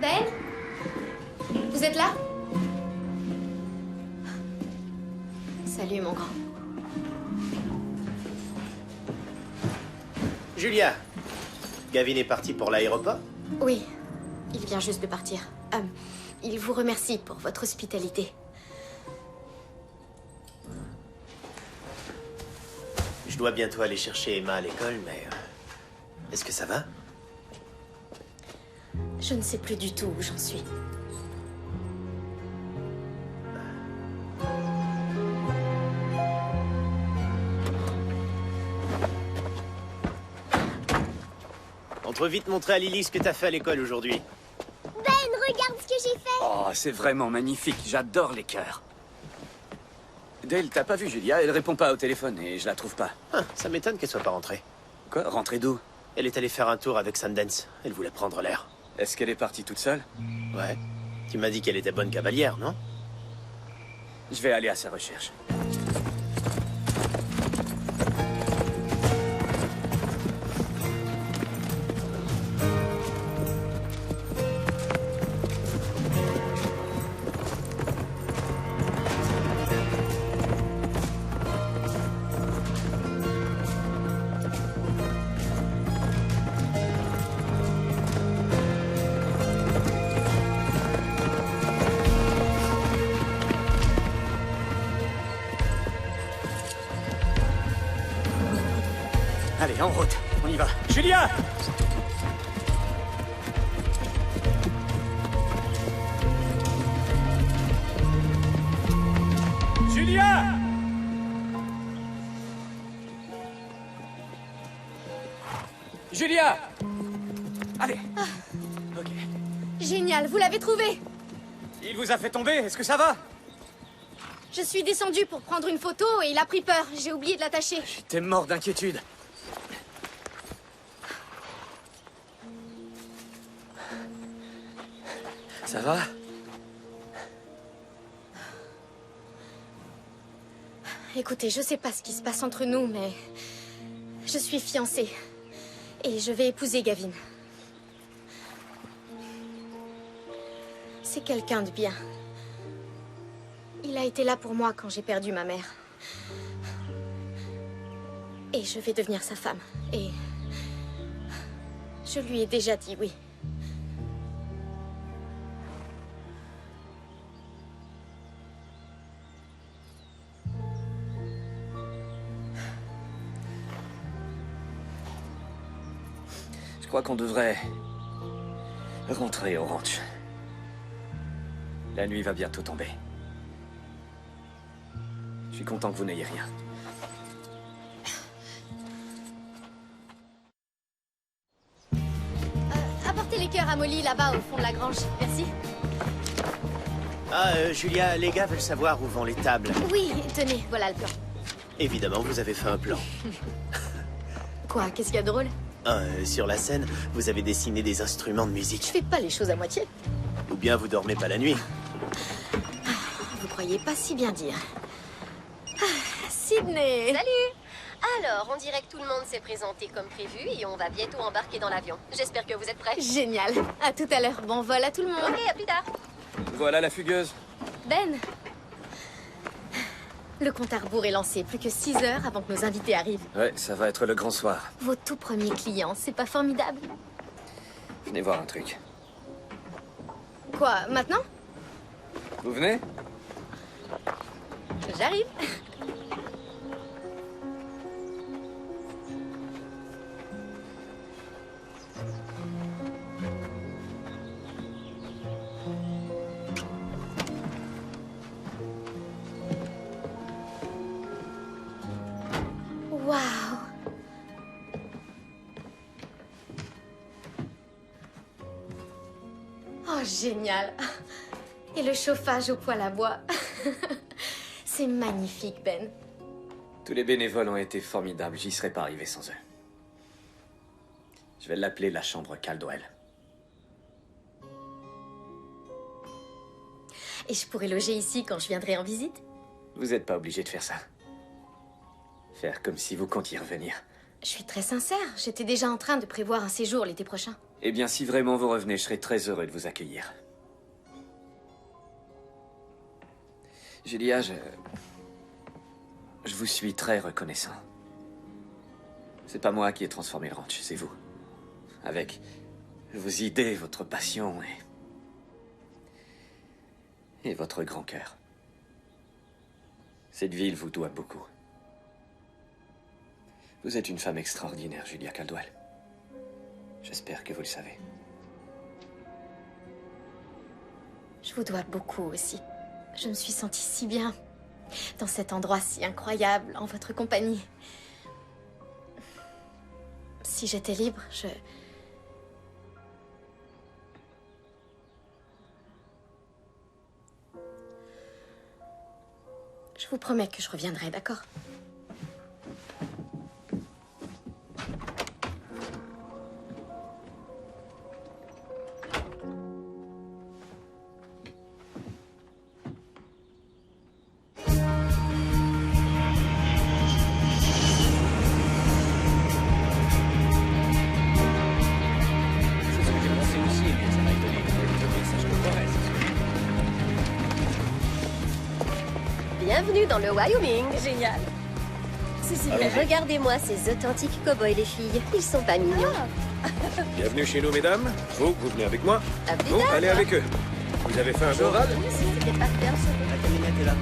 Ben? Vous êtes là? Salut, mon grand. Julia, Gavin est parti pour l'aéroport? Oui, il vient juste de partir. Il vous remercie pour votre hospitalité. Je dois bientôt aller chercher Emma à l'école, mais... est-ce que ça va? Je ne sais plus du tout où j'en suis. On te veut vite montrer à Lily ce que t'as fait à l'école aujourd'hui. Ben, regarde ce que j'ai fait. Oh, c'est vraiment magnifique. J'adore les cœurs. Dale, t'as pas vu Julia? Elle répond pas au téléphone et je la trouve pas. Ah, ça m'étonne qu'elle soit pas rentrée. Quoi? Rentrée d'où? Elle est allée faire un tour avec Sundance. Elle voulait prendre l'air. Est-ce qu'elle est partie toute seule? Ouais. Tu m'as dit qu'elle était bonne cavalière, non? Je vais aller à sa recherche. Allez, en route. On y va. Julia! Julia! Julia! Allez. Ok. Génial, vous l'avez trouvé! Il vous a fait tomber? Est-ce que ça va? Je suis descendue pour prendre une photo et il a pris peur. J'ai oublié de l'attacher. J'étais mort d'inquiétude. Ça va? Écoutez, je sais pas ce qui se passe entre nous, mais... je suis fiancée. Et je vais épouser Gavin. C'est quelqu'un de bien. Il a été là pour moi quand j'ai perdu ma mère. Et je vais devenir sa femme. Et... je lui ai déjà dit oui. Je crois qu'on devrait rentrer au ranch. La nuit va bientôt tomber. Je suis content que vous n'ayez rien. Apportez les cœurs à Molly là-bas au fond de la grange. Merci. Ah, Julia, les gars veulent savoir où vont les tables. Oui, tenez, voilà le plan. Évidemment, vous avez fait un plan. Quoi, qu'est-ce qu'il y a de drôle? Sur la scène, vous avez dessiné des instruments de Je musique. fais pas les choses à moitié. Ou bien vous dormez pas la nuit. Vous croyez pas si bien dire. Sydney! Salut! Alors, on dirait que tout le monde s'est présenté comme prévu et on va bientôt embarquer dans l'avion. J'espère que vous êtes prêts. Génial. À tout à l'heure. Bon vol à tout le monde. Ok, à plus tard. Voilà la fugueuse. Ben. Le compte à rebours est lancé. Plus que 6 heures avant que nos invités arrivent. Ouais, ça va être le grand soir. Vos tout premiers clients, c'est pas formidable? Venez voir un truc. Quoi, maintenant? Vous venez? J'arrive. Waouh! Oh, génial! Et le chauffage au poêle à bois. C'est magnifique, Ben. Tous les bénévoles ont été formidables. J'y serais pas arrivé sans eux. Je vais l'appeler la chambre Caldwell. Et je pourrais loger ici quand je viendrai en visite? Vous n'êtes pas obligé de faire ça. Faire comme si vous comptiez revenir. Je suis très sincère. J'étais déjà en train de prévoir un séjour l'été prochain. Eh bien, si vraiment vous revenez, je serai très heureux de vous accueillir. Julia, je vous suis très reconnaissant. C'est pas moi qui ai transformé le ranch, c'est vous. Avec vos idées, votre passion et votre grand cœur. Cette ville vous doit beaucoup. Vous êtes une femme extraordinaire, Julia Caldwell. J'espère que vous le savez. Je vous dois beaucoup aussi. Je me suis sentie si bien, dans cet endroit si incroyable, en votre compagnie. Si j'étais libre, Je vous promets que je reviendrai, d'accord? C'est ce que j'ai pensé aussi, mais ça m'a étonné que le message que Bienvenue dans le Wyoming. Génial. C'est Et super. regardez-moi ces authentiques cow-boys, les filles. Ils sont pas mignons. Bienvenue chez nous, mesdames. Vous venez avec moi. Ah, plus Vous, tard, allez hein. avec eux. Vous avez fait un bon rad? C'était pas faire ça. La camionnette est là.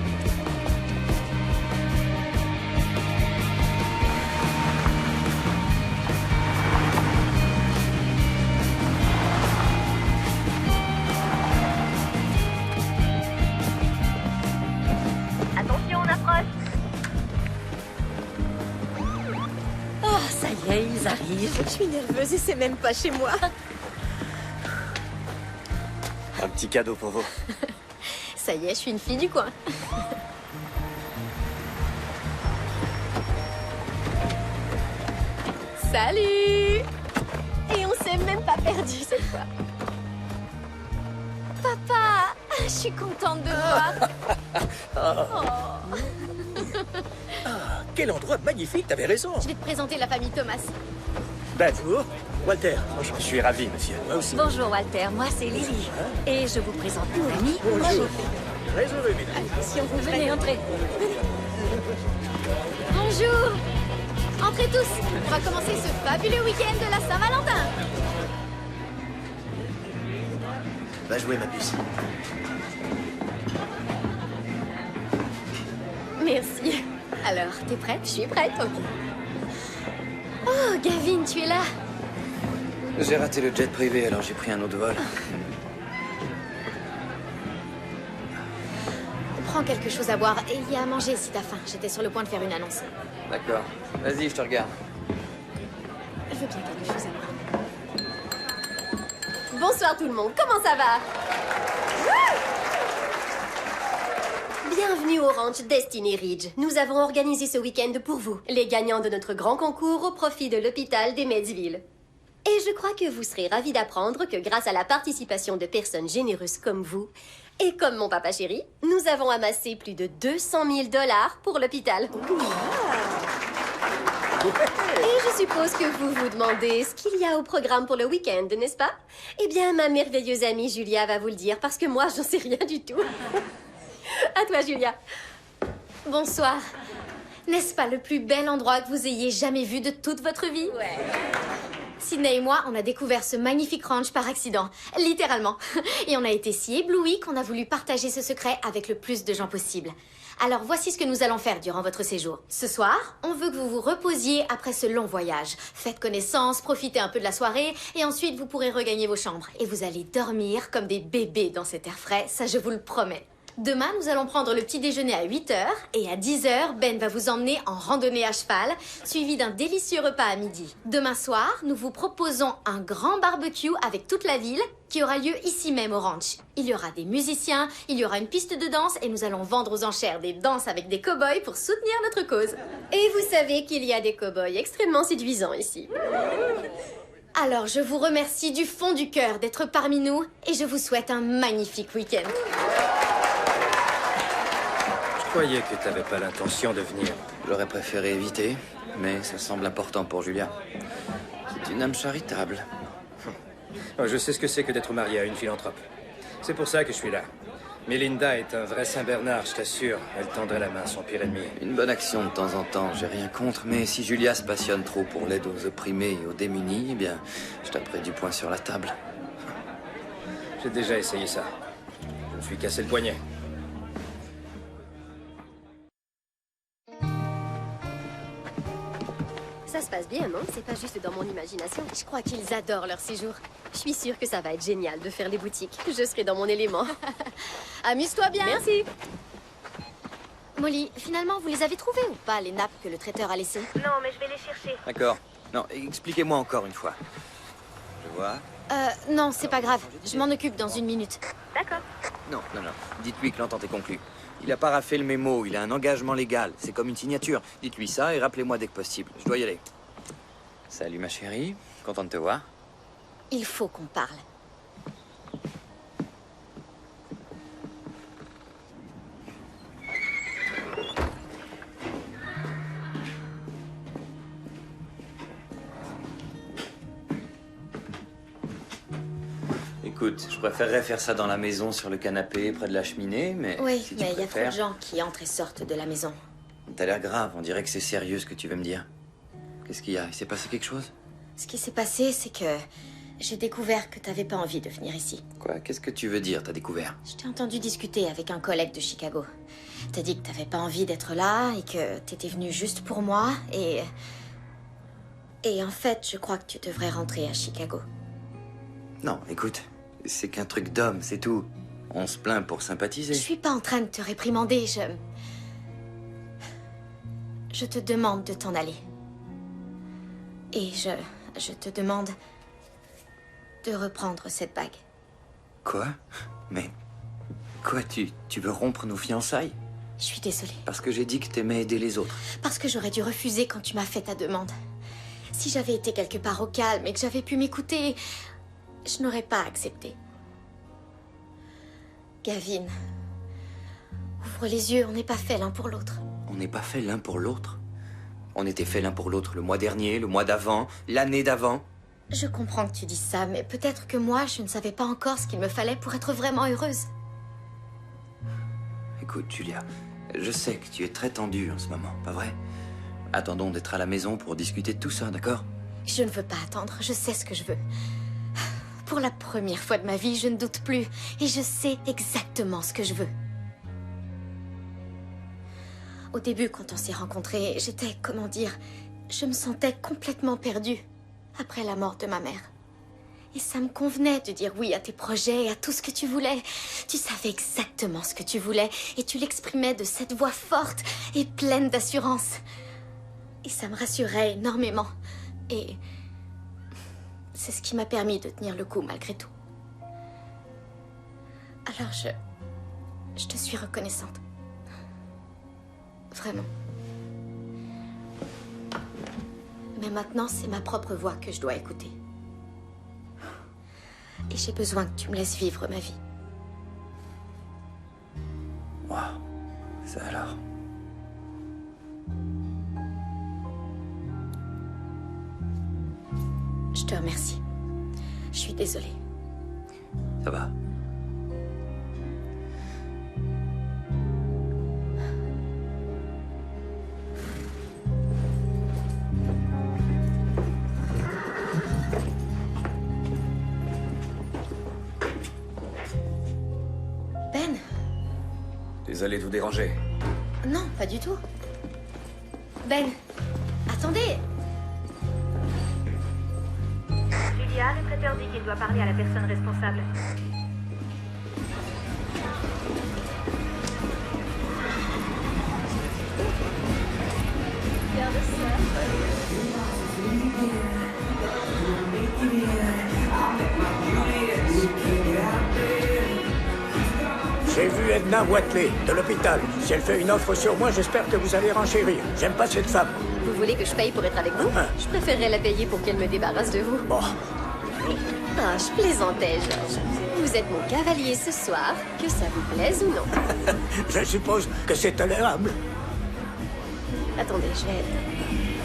Attention, on approche. Oh, ça y est, ils arrivent. Je suis nerveuse et c'est même pas chez moi. Un petit cadeau pour vous. Ça y est, je suis une fille du coin. Salut! Et on s'est même pas perdu cette fois. Papa, je suis contente de te voir. Quel endroit magnifique, t'avais raison. Je vais te présenter la famille Thomas. Bonjour. Walter. Je suis ravi, monsieur. Moi aussi. Bonjour Walter, moi c'est Lily. Et je vous présente mon ami, Bonjour. Roger. Très heureux, mesdames. Si on vous venez entrer. Bonjour! Entrez tous! On va commencer ce fabuleux week-end de la Saint-Valentin! Va jouer, ma puce. Merci. Alors, t'es prête? Je suis prête, ok. Oh, Gavin, tu es là? J'ai raté le jet privé, alors j'ai pris un autre vol. Prends quelque chose à boire et il y a à manger si t'as faim. J'étais sur le point de faire une annonce. D'accord. Vas-y, je te regarde. Je veux bien quelque chose à boire. Bonsoir tout le monde, comment ça va? Bienvenue au ranch Destiny Ridge. Nous avons organisé ce week-end pour vous, les gagnants de notre grand concours au profit de l'hôpital des Medsville. Et je crois que vous serez ravis d'apprendre que grâce à la participation de personnes généreuses comme vous, et comme mon papa chéri, nous avons amassé plus de 200 000 $ pour l'hôpital. Et je suppose que vous vous demandez ce qu'il y a au programme pour le week-end, n'est-ce pas? Eh bien, ma merveilleuse amie Julia va vous le dire, parce que moi, j'en sais rien du tout. À toi, Julia. Bonsoir. N'est-ce pas le plus bel endroit que vous ayez jamais vu de toute votre vie? Ouais. Sydney et moi, on a découvert ce magnifique ranch par accident, littéralement. Et on a été si éblouis qu'on a voulu partager ce secret avec le plus de gens possible. Alors voici ce que nous allons faire durant votre séjour. Ce soir, on veut que vous vous reposiez après ce long voyage. Faites connaissance, profitez un peu de la soirée, et ensuite vous pourrez regagner vos chambres. Et vous allez dormir comme des bébés dans cet air frais, ça je vous le promets. Demain, nous allons prendre le petit déjeuner à 8 h et à 10 h, Ben va vous emmener en randonnée à cheval, suivi d'un délicieux repas à midi. Demain soir, nous vous proposons un grand barbecue avec toute la ville qui aura lieu ici même au ranch. Il y aura des musiciens, il y aura une piste de danse et nous allons vendre aux enchères des danses avec des cow-boys pour soutenir notre cause. Et vous savez qu'il y a des cow-boys extrêmement séduisants ici. Alors, je vous remercie du fond du cœur d'être parmi nous et je vous souhaite un magnifique week-end. Je croyais que t'avais pas l'intention de venir. J'aurais préféré éviter, mais ça semble important pour Julia. C'est une âme charitable. Oh, je sais ce que c'est que d'être marié à une philanthrope. C'est pour ça que je suis là. Melinda est un vrai Saint-Bernard, je t'assure. Elle tendrait la main à son pire ennemi. Une bonne action de temps en temps, j'ai rien contre, mais si Julia se passionne trop pour l'aide aux opprimés et aux démunis, eh bien, je taperai du poing sur la table. J'ai déjà essayé ça. Je me suis cassé le poignet. Ça se passe bien, non? C'est pas juste dans mon imagination. Je crois qu'ils adorent leur séjour. Je suis sûre que ça va être génial de faire les boutiques. Je serai dans mon élément. Amuse-toi bien. Merci. Molly, finalement, vous les avez trouvées ou pas, les nappes que le traiteur a laissées? Non, mais je vais les chercher. D'accord. Non, expliquez-moi encore une fois. Je vois. Non, c'est pas grave. Je m'en occupe dans une minute. D'accord. Non. Dites-lui que l'entente est conclue. Il a paraphé le mémo, il a un engagement légal. C'est comme une signature. Dites-lui ça et rappelez-moi dès que possible. Je dois y aller. Salut ma chérie, content de te voir. Il faut qu'on parle. Écoute, je préférerais faire ça dans la maison, sur le canapé, près de la cheminée, mais... Oui, si tu mais il y a trop de préfères... gens qui entrent et sortent de la maison. T'as l'air grave, on dirait que c'est sérieux ce que tu veux me dire. Qu'est-ce qu'il y a? Il s'est passé quelque chose? Ce qui s'est passé, c'est que j'ai découvert que t'avais pas envie de venir ici. Quoi? Qu'est-ce que tu veux dire, t'as découvert? Je t'ai entendu discuter avec un collègue de Chicago. T'as dit que t'avais pas envie d'être là et que t'étais venu juste pour moi et... Et en fait, je crois que tu devrais rentrer à Chicago. Non, écoute, c'est qu'un truc d'homme, c'est tout. On se plaint pour sympathiser. Je suis pas en train de te réprimander, je te demande de t'en aller. Et je te demande de reprendre cette bague. Quoi? Mais... Quoi, tu veux rompre nos fiançailles? Je suis désolée. Parce que j'ai dit que t'aimais aider les autres. Parce que j'aurais dû refuser quand tu m'as fait ta demande. Si j'avais été quelque part au calme et que j'avais pu m'écouter, je n'aurais pas accepté. Gavin, ouvre les yeux, on n'est pas fait l'un pour l'autre. On n'est pas fait l'un pour l'autre. On était fait l'un pour l'autre le mois dernier, le mois d'avant, l'année d'avant. Je comprends que tu dises ça, mais peut-être que moi, je ne savais pas encore ce qu'il me fallait pour être vraiment heureuse. Écoute, Julia, je sais que tu es très tendue en ce moment, pas vrai? Attendons d'être à la maison pour discuter de tout ça, d'accord? Je ne veux pas attendre, je sais ce que je veux. Pour la première fois de ma vie, je ne doute plus. Et je sais exactement ce que je veux. Au début, quand on s'est rencontrés, j'étais, comment dire, je me sentais complètement perdue après la mort de ma mère. Et ça me convenait de dire oui à tes projets et à tout ce que tu voulais. Tu savais exactement ce que tu voulais et tu l'exprimais de cette voix forte et pleine d'assurance. Et ça me rassurait énormément. Et c'est ce qui m'a permis de tenir le coup malgré tout. Alors je te suis reconnaissante. Vraiment. Mais maintenant, c'est ma propre voix que je dois écouter. Et j'ai besoin que tu me laisses vivre ma vie. Waouh, ça alors. Je te remercie. Je suis désolée. Ça va. Ben? Désolé de vous déranger. Non, pas du tout. Ben, attendez. Julia, le traiteur dit qu'il doit parler à la personne responsable. J'ai vu Edna Watley, de l'hôpital. Si elle fait une offre sur moi, j'espère que vous allez renchérir. J'aime pas cette femme. Vous voulez que je paye pour être avec vous? Je préférerais la payer pour qu'elle me débarrasse de vous. Bon. Ah, je plaisantais, George. Vous êtes mon cavalier ce soir, que ça vous plaise ou non. Je suppose que c'est tolérable. Attendez, je vais...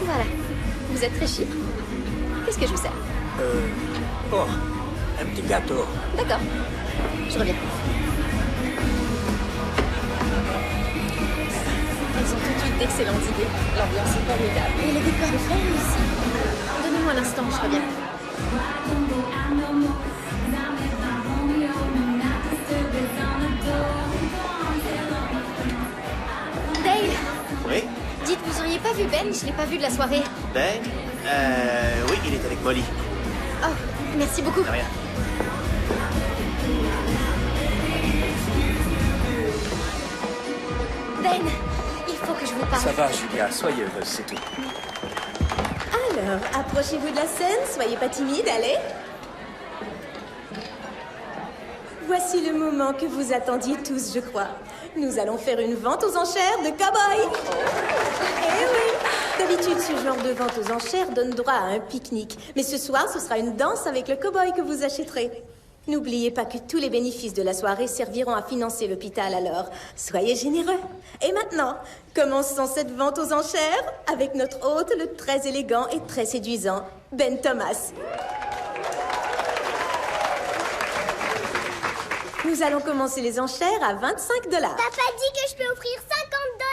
Voilà. Vous êtes très chic. Qu'est-ce que je vous sers? Oh. Un petit gâteau. D'accord. Je reviens. Elles ont tout de suite d'excellentes idées. L'ambiance est formidable. Et les décors sont réussis. Donnez-moi un instant, je reviens. Dale, Oui? dites, vous auriez pas vu Ben? Je l'ai pas vu de la soirée. Ben? Oui, il est avec Molly. Oh, merci beaucoup. De rien. Ben, il faut que je vous parle. Ça va, Julia, soyez heureuse, c'est tout. Alors, approchez-vous de la scène, soyez pas timide, allez. Voici le moment que vous attendiez tous, je crois. Nous allons faire une vente aux enchères de cow-boys. Eh oui, d'habitude, ce genre de vente aux enchères donne droit à un pique-nique. Mais ce soir, ce sera une danse avec le cow-boy que vous achèterez. N'oubliez pas que tous les bénéfices de la soirée serviront à financer l'hôpital, alors soyez généreux. Et maintenant, commençons cette vente aux enchères avec notre hôte, le très élégant et très séduisant, Ben Thomas. Nous allons commencer les enchères à 25 $. Papa dit que je peux offrir 50 $.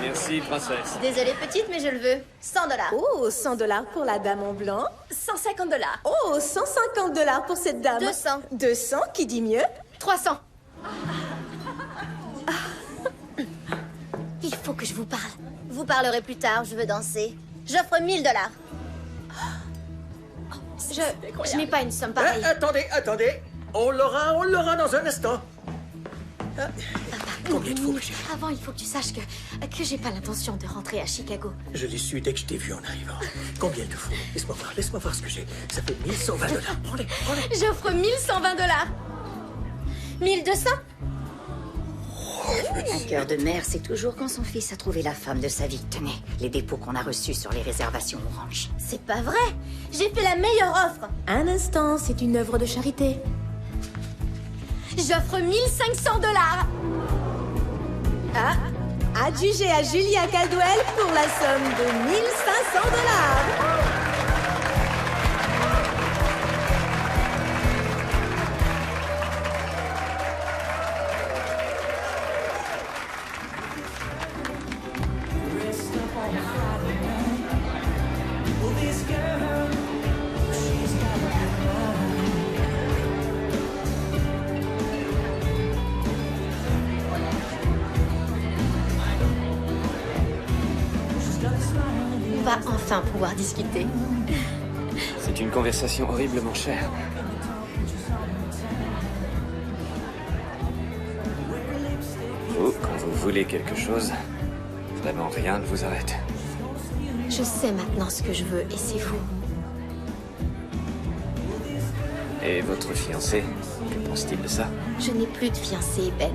Merci, princesse. Désolée, petite, mais je le veux. 100 $. Oh, 100 $ pour la dame en blanc. 150 $. Oh, 150 $ pour cette dame. 200. 200, qui dit mieux? 300. Il faut que je vous parle. Vous parlerez plus tard, je veux danser. J'offre 1000 $. Je n'ai pas une somme pareille. Attendez. On l'aura dans un instant. Combien de fois, chérie? Avant, il faut que tu saches que j'ai pas l'intention de rentrer à Chicago. Je l'ai su dès que je t'ai vu en arrivant. Combien de fois? Laisse-moi voir ce que j'ai. Ça fait 1120 $. Prends-les. J'offre 1120 $. 1200? Un cœur de mère, c'est toujours quand son fils a trouvé la femme de sa vie. Tenez, les dépôts qu'on a reçus sur les réservations orange. C'est pas vrai. J'ai fait la meilleure offre. Un instant, c'est une œuvre de charité. J'offre 1500 $. Ah, adjugé à Julia Caldwell pour la somme de 1500 $. On va enfin pouvoir discuter. C'est une conversation horriblement chère. Vous, quand vous voulez quelque chose, vraiment rien ne vous arrête. Je sais maintenant ce que je veux et c'est vous. Et votre fiancé, que pense-t-il de ça? Je n'ai plus de fiancé, Ben.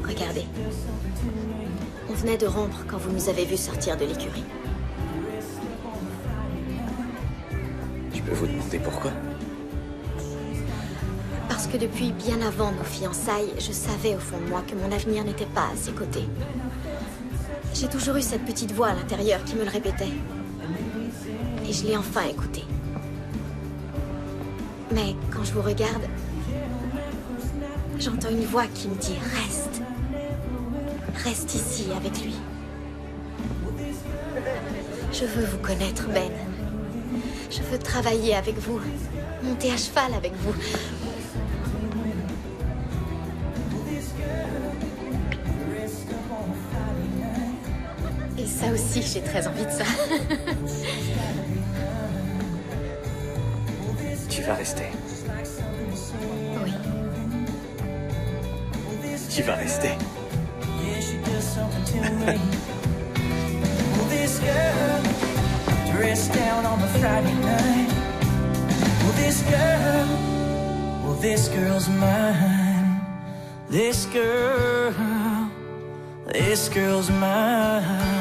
Regardez. On venait de rompre quand vous nous avez vus sortir de l'écurie. Je peux vous demander pourquoi? Parce que depuis bien avant nos fiançailles, je savais au fond de moi que mon avenir n'était pas à ses côtés. J'ai toujours eu cette petite voix à l'intérieur qui me le répétait. Et je l'ai enfin écoutée. Mais quand je vous regarde, j'entends une voix qui me dit « Reste. Reste ici avec lui. » Je veux vous connaître, Ben. Je veux travailler avec vous, monter à cheval avec vous. Et ça aussi, j'ai très envie de ça. Tu vas rester. Oui. Tu vas rester. Dressed down on a Friday night. Well, this girl's mine. This girl's mine.